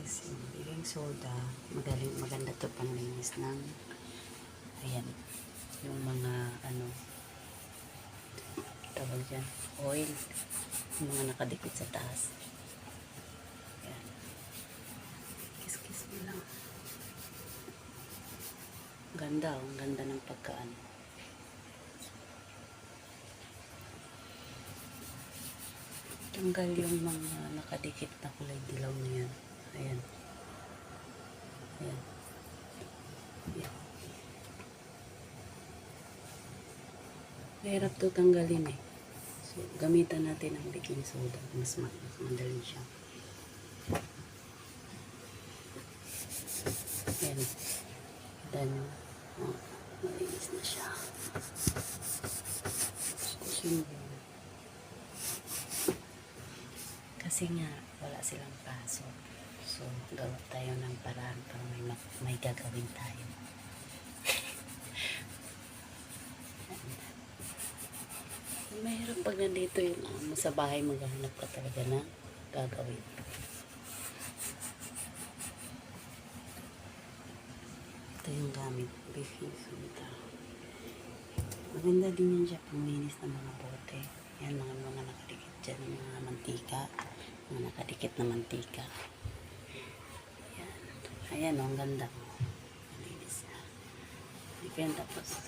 guys, yung baking soda, maganda to panglinis ng, ayan, yung mga, tawag dyan, oil, yung mga nakadikit sa taas. Ayan. Kiss-kiss mo lang. Ganda, ang ganda ng pagkaan. Tanggal yung mga nakadikit na kulay dilaw na yan. Ayan. Ayan. Ayan. Mahirap to tanggalin eh. So, gamitan natin ang baking soda. Mas madali siya. Ayan. Kita nyo. Oh, malinis na siya. Kuskusin mo. Kasi nga, wala silang pasok. So, gawa tayo ng paraan para may gagawin tayo. Mahirap pag nandito yung sa bahay, maghahanap ka talaga na gagawin. Ito yung gamit, baking soda. Maganda din yan siya panglinis ng mga bote. Yan, mga nakadikit dyan, mga mantika. Mga nakadikit na mantika. Ayan, ang ganda. Malinis na. Ayan, tapos